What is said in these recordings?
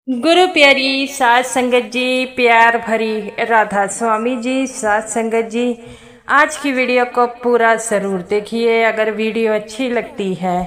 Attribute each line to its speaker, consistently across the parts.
Speaker 1: गुरु प्यारी साध संगत जी, प्यार भरी राधा स्वामी जी, साध संगत जी, आज की वीडियो को पूरा ज़रूर देखिए। अगर वीडियो अच्छी लगती है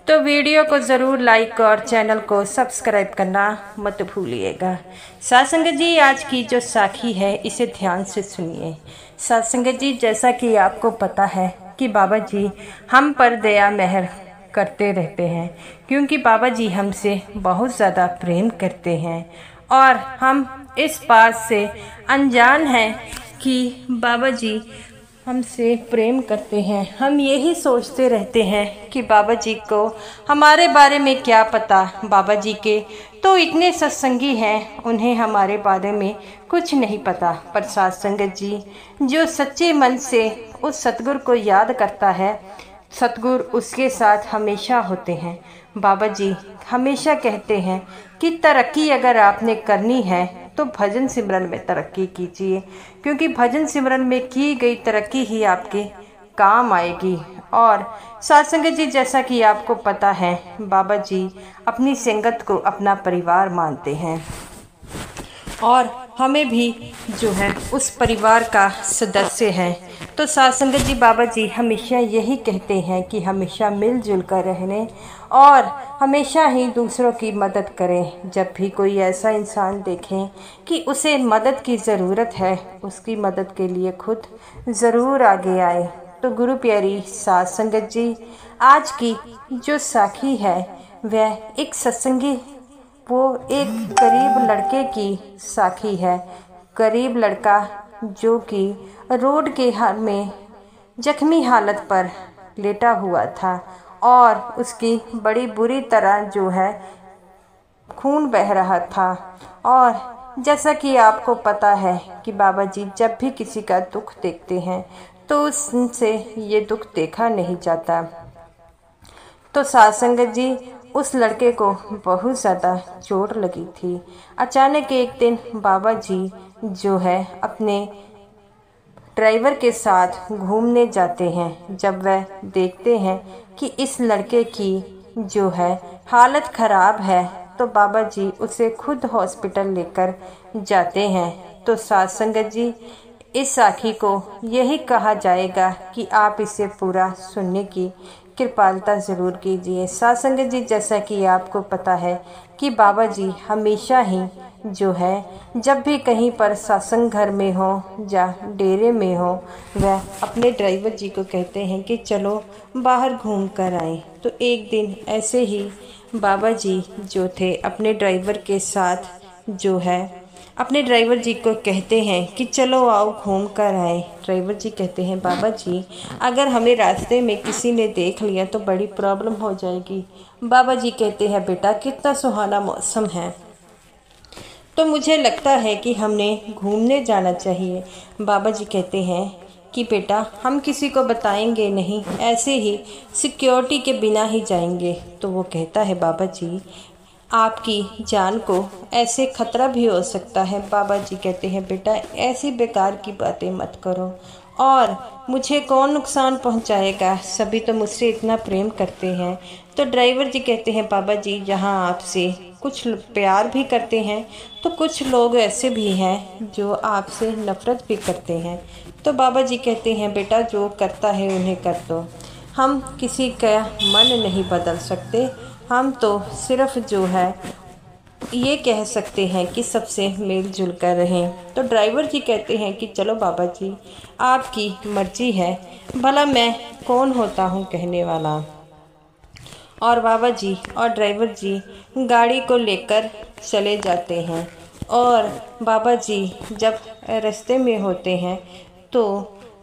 Speaker 1: तो वीडियो को ज़रूर लाइक और चैनल को सब्सक्राइब करना मत भूलिएगा। साध संगत जी, आज की जो साखी है इसे ध्यान से सुनिए। साध संगत जी, जैसा कि आपको पता है कि बाबा जी हम पर दया मेहर करते रहते हैं, क्योंकि बाबा जी हमसे बहुत ज़्यादा प्रेम करते हैं और हम इस बात से अनजान हैं कि बाबा जी हमसे प्रेम करते हैं। हम यही सोचते रहते हैं कि बाबा जी को हमारे बारे में क्या पता। बाबा जी के तो इतने सत्संगी हैं, उन्हें हमारे बारे में कुछ नहीं पता। पर साध संगत जी, जो सच्चे मन से उस सतगुरु को याद करता है, सतगुरु उसके साथ हमेशा होते हैं। बाबा जी हमेशा कहते हैं कि तरक्की अगर आपने करनी है तो भजन सिमरन में तरक्की कीजिए, क्योंकि भजन सिमरन में की गई तरक्की ही आपके काम आएगी। और साध संगत जी, जैसा कि आपको पता है, बाबा जी अपनी संगत को अपना परिवार मानते हैं और हमें भी जो है उस परिवार का सदस्य है। तो साध संगत जी, बाबा जी हमेशा यही कहते हैं कि हमेशा मिलजुल कर रहने और हमेशा ही दूसरों की मदद करें। जब भी कोई ऐसा इंसान देखें कि उसे मदद की ज़रूरत है, उसकी मदद के लिए खुद ज़रूर आगे आए। तो गुरु प्यारी साध संगत जी, आज की जो साखी है वह एक सत्संगी, वो एक गरीब लड़के की साखी है। गरीब लड़का जो कि रोड के हाल में जख्मी हालत पर लेटा हुआ था और उसकी बड़ी बुरी तरह जो है खून बह रहा था। और जैसा कि आपको पता है कि बाबा जी जब भी किसी का दुख देखते हैं तो उससे ये दुख देखा नहीं जाता। तो साध संगत जी, उस लड़के को बहुत ज़्यादा चोट लगी थी। अचानक एक दिन बाबा जी जो है अपने ड्राइवर के साथ घूमने जाते हैं। जब वह देखते हैं कि इस लड़के की जो है हालत ख़राब है, तो बाबा जी उसे खुद हॉस्पिटल लेकर जाते हैं। तो साध संगत जी, इस साखी को यही कहा जाएगा कि आप इसे पूरा सुनने की कृपालता ज़रूर कीजिए। साध संगत जी, जैसा कि आपको पता है कि बाबा जी हमेशा ही जो है जब भी कहीं पर सत्संग घर में हो या डेरे में हो, वह अपने ड्राइवर जी को कहते हैं कि चलो बाहर घूम कर आएँ। तो एक दिन ऐसे ही बाबा जी जो थे अपने ड्राइवर के साथ जो है अपने ड्राइवर जी को कहते हैं कि चलो आओ घूम कर आए। ड्राइवर जी कहते हैं, बाबा जी अगर हमें रास्ते में किसी ने देख लिया तो बड़ी प्रॉब्लम हो जाएगी। बाबा जी कहते हैं, बेटा कितना सुहाना मौसम है, तो मुझे लगता है कि हमने घूमने जाना चाहिए। बाबा जी कहते हैं कि बेटा हम किसी को बताएंगे नहीं, ऐसे ही सिक्योरिटी के बिना ही जाएंगे। तो वो कहता है, बाबा जी आपकी जान को ऐसे खतरा भी हो सकता है। बाबा जी कहते हैं, बेटा ऐसी बेकार की बातें मत करो, और मुझे कौन नुकसान पहुंचाएगा, सभी तो मुझसे इतना प्रेम करते हैं। तो ड्राइवर जी कहते हैं, बाबा जी यहाँ आपसे कुछ प्यार भी करते हैं तो कुछ लोग ऐसे भी हैं जो आपसे नफ़रत भी करते हैं। तो बाबा जी कहते हैं, बेटा जो करता है उन्हें कर दो, हम किसी का मन नहीं बदल सकते, हम तो सिर्फ जो है ये कह सकते हैं कि सबसे मिलजुल कर रहें। तो ड्राइवर जी कहते हैं कि चलो बाबा जी आपकी मर्जी है, भला मैं कौन होता हूँ कहने वाला। और बाबा जी और ड्राइवर जी गाड़ी को लेकर चले जाते हैं। और बाबा जी जब रास्ते में होते हैं तो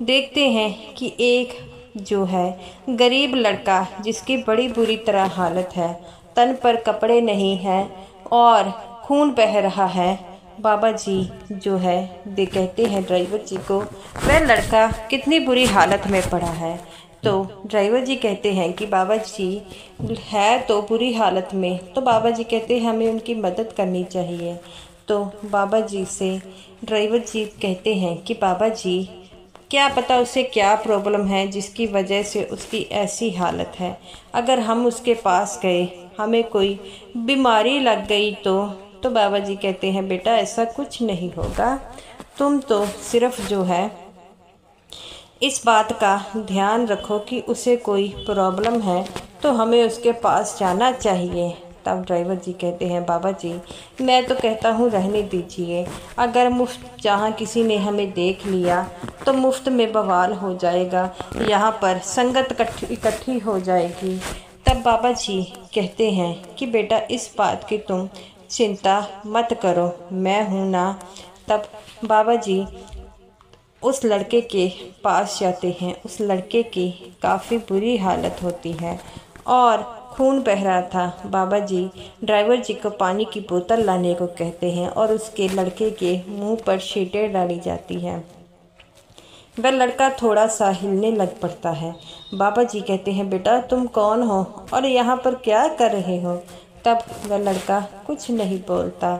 Speaker 1: देखते हैं कि एक जो है गरीब लड़का, जिसकी बड़ी बुरी तरह हालत है, तन पर कपड़े नहीं हैं और खून बह रहा है। बाबा जी जो है कहते हैं ड्राइवर जी को, वह लड़का कितनी बुरी हालत में पड़ा है। तो ड्राइवर जी कहते हैं कि बाबा जी है तो बुरी हालत में, तो बाबा जी कहते हैं हमें उनकी मदद करनी चाहिए। तो बाबा जी से ड्राइवर जी कहते हैं कि बाबा जी क्या पता उसे क्या प्रॉब्लम है जिसकी वजह से उसकी ऐसी हालत है। अगर हम उसके पास गए, हमें कोई बीमारी लग गई तो तो बाबा जी कहते हैं बेटा ऐसा कुछ नहीं होगा, तुम तो सिर्फ जो है इस बात का ध्यान रखो कि उसे कोई प्रॉब्लम है तो हमें उसके पास जाना चाहिए। तब ड्राइवर जी कहते हैं बाबा जी मैं तो कहता हूँ रहने दीजिए, अगर मुफ्त जहाँ किसी ने हमें देख लिया तो मुफ्त में बवाल हो जाएगा, यहाँ पर संगत इकट्ठी हो जाएगी। तब बाबा जी कहते हैं कि बेटा इस बात की तुम चिंता मत करो, मैं हूँ ना। तब बाबा जी उस लड़के के पास जाते हैं। उस लड़के की काफ़ी बुरी हालत होती है और खून बह रहा था। बाबा जी ड्राइवर जी को पानी की बोतल लाने को कहते हैं और उसके लड़के के मुंह पर शीटें डाली जाती हैं। वह लड़का थोड़ा सा हिलने लग पड़ता है। बाबा जी कहते हैं बेटा तुम कौन हो और यहाँ पर क्या कर रहे हो। तब वह लड़का कुछ नहीं बोलता।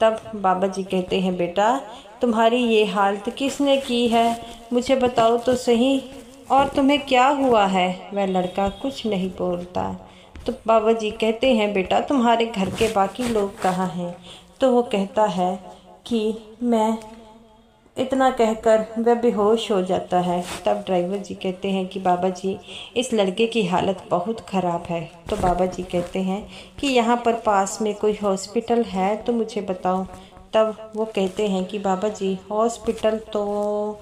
Speaker 1: तब बाबा जी कहते हैं बेटा तुम्हारी ये हालत किसने की है, मुझे बताओ तो सही, और तुम्हें क्या हुआ है। वह लड़का कुछ नहीं बोलता। तो बाबा जी कहते हैं बेटा तुम्हारे घर के बाकी लोग कहाँ हैं। तो वो कहता है कि मैं, इतना कहकर वह बेहोश हो जाता है। तब ड्राइवर जी कहते हैं कि बाबा जी इस लड़के की हालत बहुत ख़राब है। तो बाबा जी कहते हैं कि यहाँ पर पास में कोई हॉस्पिटल है तो मुझे बताओ। तब वो कहते हैं कि बाबा जी हॉस्पिटल तो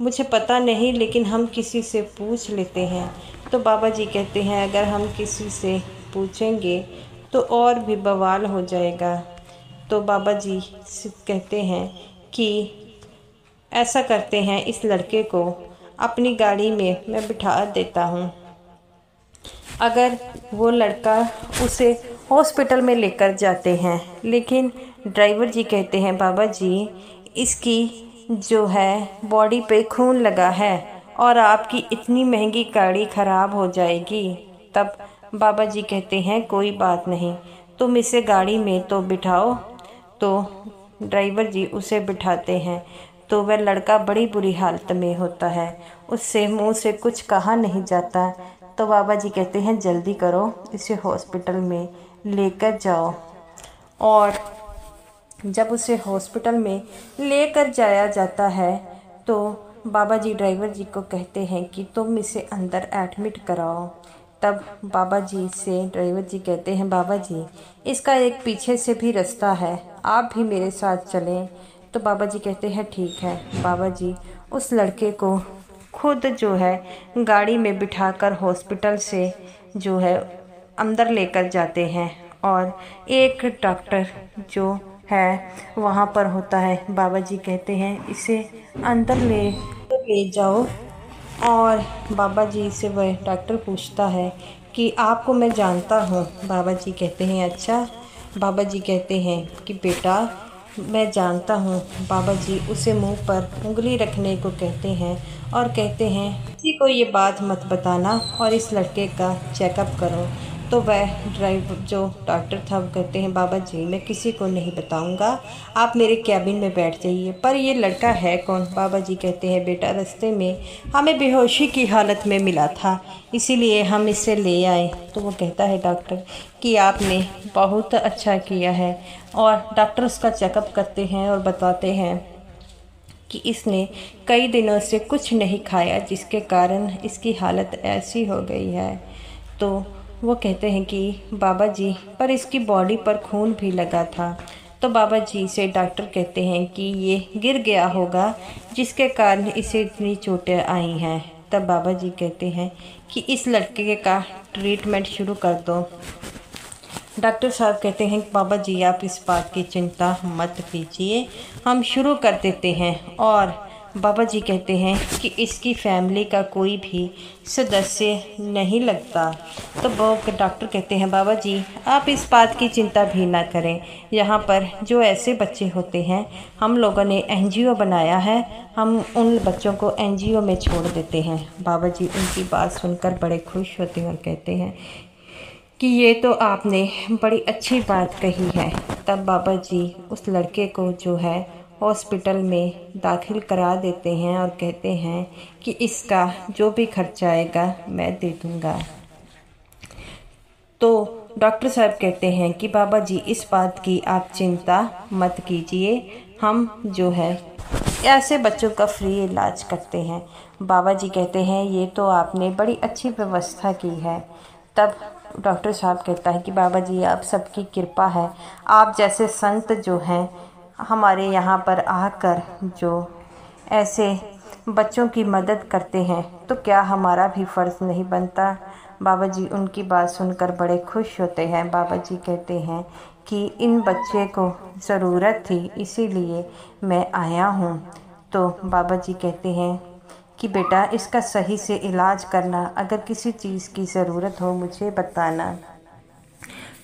Speaker 1: मुझे पता नहीं, लेकिन हम किसी से पूछ लेते हैं। तो बाबा जी कहते हैं अगर हम किसी से पूछेंगे तो और भी बवाल हो जाएगा। तो बाबा जी कहते हैं कि ऐसा करते हैं इस लड़के को अपनी गाड़ी में मैं बिठा देता हूँ। अगर वो लड़का उसे हॉस्पिटल में लेकर जाते हैं, लेकिन ड्राइवर जी कहते हैं बाबा जी इसकी जो है बॉडी पे खून लगा है और आपकी इतनी महंगी गाड़ी ख़राब हो जाएगी। तब बाबा जी कहते हैं कोई बात नहीं, तुम इसे गाड़ी में तो बिठाओ। तो ड्राइवर जी उसे बिठाते हैं। तो वह लड़का बड़ी बुरी हालत में होता है, उससे मुंह से कुछ कहा नहीं जाता। तो बाबा जी कहते हैं जल्दी करो, इसे हॉस्पिटल में लेकर जाओ। और जब उसे हॉस्पिटल में लेकर जाया जाता है तो बाबा जी ड्राइवर जी को कहते हैं कि तुम इसे अंदर एडमिट कराओ। तब बाबा जी से ड्राइवर जी कहते हैं बाबा जी इसका एक पीछे से भी रास्ता है, आप भी मेरे साथ चलें। तो बाबा जी कहते हैं ठीक है। बाबा जी उस लड़के को खुद जो है गाड़ी में बिठाकर हॉस्पिटल से जो है अंदर लेकर जाते हैं और एक डॉक्टर जो है वहाँ पर होता है। बाबा जी कहते हैं इसे अंदर ले जाओ। और बाबा जी से वह डॉक्टर पूछता है कि आपको मैं जानता हूँ। बाबा जी कहते हैं अच्छा। बाबा जी कहते हैं कि बेटा मैं जानता हूँ। बाबा जी उसे मुंह पर उंगली रखने को कहते हैं और कहते हैं किसी को ये बात मत बताना और इस लड़के का चेकअप करो। तो वह ड्राइवर जो डॉक्टर था वो कहते हैं बाबा जी मैं किसी को नहीं बताऊंगा, आप मेरे कैबिन में बैठ जाइए। पर ये लड़का है कौन। बाबा जी कहते हैं बेटा रास्ते में हमें बेहोशी की हालत में मिला था, इसीलिए हम इसे ले आए। तो वो कहता है डॉक्टर कि आपने बहुत अच्छा किया है। और डॉक्टर उसका चेकअप करते हैं और बताते हैं कि इसने कई दिनों से कुछ नहीं खाया जिसके कारण इसकी हालत ऐसी हो गई है। तो वो कहते हैं कि बाबा जी पर इसकी बॉडी पर खून भी लगा था। तो बाबा जी से डॉक्टर कहते हैं कि ये गिर गया होगा जिसके कारण इसे इतनी चोटें आई हैं। तब बाबा जी कहते हैं कि इस लड़के का ट्रीटमेंट शुरू कर दो। डॉक्टर साहब कहते हैं कि बाबा जी आप इस बात की चिंता मत कीजिए, हम शुरू कर देते हैं। और बाबा जी कहते हैं कि इसकी फैमिली का कोई भी सदस्य नहीं लगता। तो वो डॉक्टर कहते हैं बाबा जी आप इस बात की चिंता भी ना करें, यहाँ पर जो ऐसे बच्चे होते हैं हम लोगों ने एनजीओ बनाया है, हम उन बच्चों को एनजीओ में छोड़ देते हैं। बाबा जी उनकी बात सुनकर बड़े खुश होते हैं और कहते हैं कि ये तो आपने बड़ी अच्छी बात कही है। तब बाबा जी उस लड़के को जो है हॉस्पिटल में दाखिल करा देते हैं और कहते हैं कि इसका जो भी खर्चा आएगा मैं दे दूँगा। तो डॉक्टर साहब कहते हैं कि बाबा जी इस बात की आप चिंता मत कीजिए, हम जो है ऐसे बच्चों का फ्री इलाज करते हैं। बाबा जी कहते हैं ये तो आपने बड़ी अच्छी व्यवस्था की है। तब डॉक्टर साहब कहता है कि बाबा जी आप सबकी कृपा है, आप जैसे संत जो हैं हमारे यहाँ पर आकर जो ऐसे बच्चों की मदद करते हैं तो क्या हमारा भी फ़र्ज़ नहीं बनता। बाबा जी उनकी बात सुनकर बड़े खुश होते हैं। बाबा जी कहते हैं कि इन बच्चे को ज़रूरत थी इसीलिए मैं आया हूँ। तो बाबा जी कहते हैं कि बेटा इसका सही से इलाज करना, अगर किसी चीज़ की ज़रूरत हो मुझे बताना।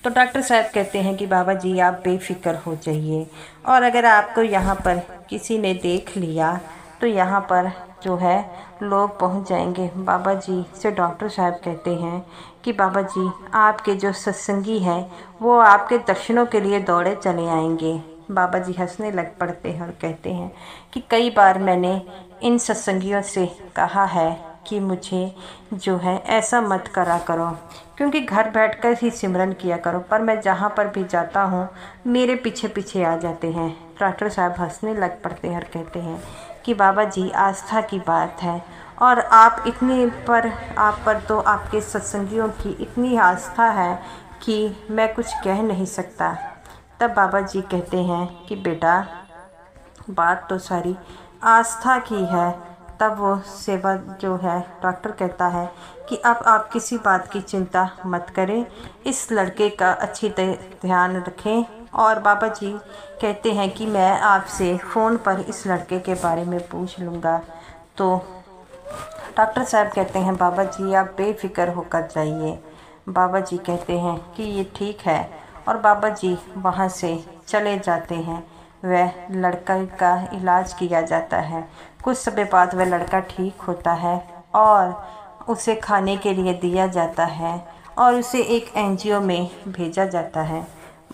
Speaker 1: तो डॉक्टर साहब कहते हैं कि बाबा जी आप बेफ़िक्र हो जाइए, और अगर आपको यहाँ पर किसी ने देख लिया तो यहाँ पर जो है लोग पहुँच जाएंगे। बाबा जी से डॉक्टर साहब कहते हैं कि बाबा जी आपके जो सत्संगी हैं वो आपके दर्शनों के लिए दौड़े चले आएंगे। बाबा जी हंसने लग पड़ते हैं और कहते हैं कि कई बार मैंने इन सत्संगियों से कहा है कि मुझे जो है ऐसा मत करा करो, क्योंकि घर बैठकर ही सिमरन किया करो, पर मैं जहाँ पर भी जाता हूँ मेरे पीछे पीछे आ जाते हैं। डॉक्टर साहब हंसने लग पड़ते हैं और कहते हैं कि बाबा जी आस्था की बात है, और आप पर तो आपके सत्संगियों की इतनी आस्था है कि मैं कुछ कह नहीं सकता। तब बाबा जी कहते हैं कि बेटा बात तो सारी आस्था की है। तब वो सेवा जो है डॉक्टर कहता है कि अब आप किसी बात की चिंता मत करें, इस लड़के का अच्छी तरह ध्यान रखें। और बाबा जी कहते हैं कि मैं आपसे फ़ोन पर इस लड़के के बारे में पूछ लूँगा। तो डॉक्टर साहब कहते हैं बाबा जी आप बेफ़िक्र होकर जाइए। बाबा जी कहते हैं कि ये ठीक है, और बाबा जी वहाँ से चले जाते हैं। वह लड़का का इलाज किया जाता है। कुछ समय बाद वह लड़का ठीक होता है और उसे खाने के लिए दिया जाता है और उसे एक एनजीओ में भेजा जाता है,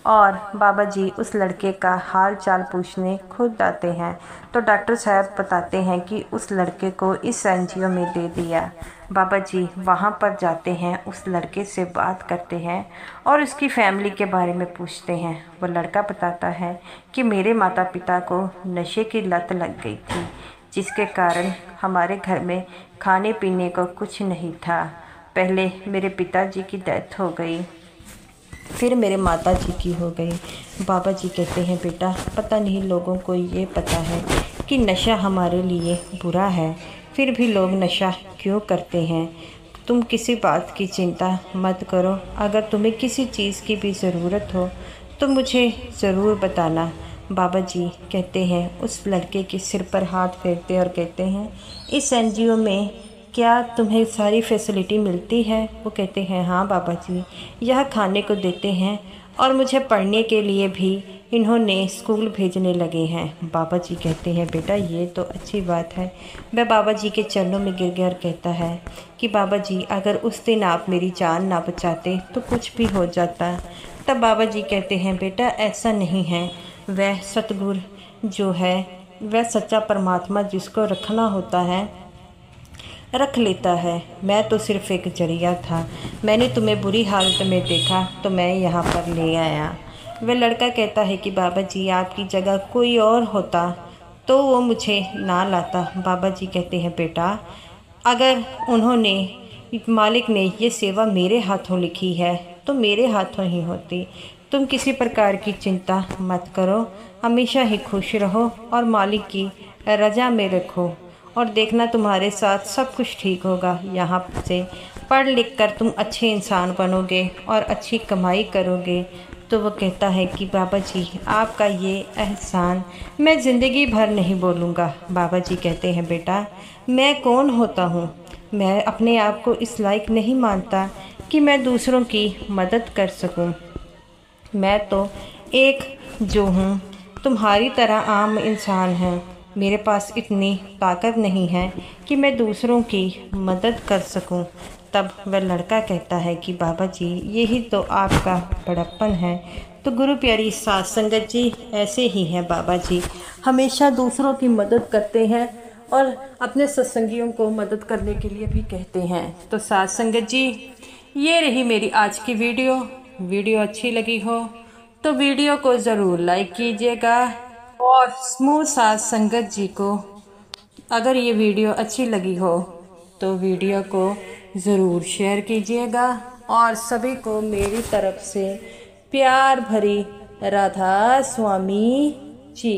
Speaker 1: और बाबा जी उस लड़के का हाल चाल पूछने खुद आते हैं। तो डॉक्टर साहब बताते हैं कि उस लड़के को इस एनजीओ में दे दिया। बाबा जी वहाँ पर जाते हैं, उस लड़के से बात करते हैं और उसकी फैमिली के बारे में पूछते हैं। वो लड़का बताता है कि मेरे माता पिता को नशे की लत लग गई थी, जिसके कारण हमारे घर में खाने पीने को कुछ नहीं था। पहले मेरे पिताजी की डेथ हो गई, फिर मेरे माता जी की हो गई। बाबा जी कहते हैं बेटा पता नहीं लोगों को ये पता है कि नशा हमारे लिए बुरा है, फिर भी लोग नशा क्यों करते हैं। तुम किसी बात की चिंता मत करो, अगर तुम्हें किसी चीज़ की भी ज़रूरत हो तो मुझे ज़रूर बताना। बाबा जी कहते हैं उस लड़के के सिर पर हाथ फेरते और कहते हैं इस एनजीओ में क्या तुम्हें सारी फैसिलिटी मिलती है। वो कहते हैं हाँ बाबा जी, यह खाने को देते हैं और मुझे पढ़ने के लिए भी इन्होंने स्कूल भेजने लगे हैं। बाबा जी कहते हैं बेटा ये तो अच्छी बात है। वह बाबा जी के चरणों में गिर गया और कहता है कि बाबा जी अगर उस दिन आप मेरी जान ना बचाते तो कुछ भी हो जाता। तब बाबा जी कहते हैं बेटा ऐसा नहीं है, वह सतगुरु जो है वह सच्चा परमात्मा जिसको रखना होता है रख लेता है, मैं तो सिर्फ़ एक जरिया था। मैंने तुम्हें बुरी हालत में देखा तो मैं यहाँ पर ले आया। वह लड़का कहता है कि बाबा जी आपकी जगह कोई और होता तो वो मुझे ना लाता। बाबा जी कहते हैं बेटा अगर उन्होंने मालिक ने ये सेवा मेरे हाथों लिखी है तो मेरे हाथों ही होती। तुम किसी प्रकार की चिंता मत करो, हमेशा ही खुश रहो और मालिक की रजा में रखो, और देखना तुम्हारे साथ सब कुछ ठीक होगा। यहाँ से पढ़ लिख कर तुम अच्छे इंसान बनोगे और अच्छी कमाई करोगे। तो वो कहता है कि बाबा जी आपका ये एहसान मैं ज़िंदगी भर नहीं बोलूँगा। बाबा जी कहते हैं बेटा मैं कौन होता हूँ, मैं अपने आप को इस लायक नहीं मानता कि मैं दूसरों की मदद कर सकूँ। मैं तो एक जो हूँ तुम्हारी तरह आम इंसान है, मेरे पास इतनी ताकत नहीं है कि मैं दूसरों की मदद कर सकूं। तब वह लड़का कहता है कि बाबा जी यही तो आपका बड़प्पन है। तो गुरु प्यारी साध संगत जी ऐसे ही है, बाबा जी हमेशा दूसरों की मदद करते हैं और अपने सत्संगियों को मदद करने के लिए भी कहते हैं। तो साध संगत जी ये रही मेरी आज की वीडियो। वीडियो अच्छी लगी हो तो वीडियो को ज़रूर लाइक कीजिएगा, और समूह साथ संगत जी को अगर ये वीडियो अच्छी लगी हो तो वीडियो को ज़रूर शेयर कीजिएगा। और सभी को मेरी तरफ से प्यार भरी राधा स्वामी जी।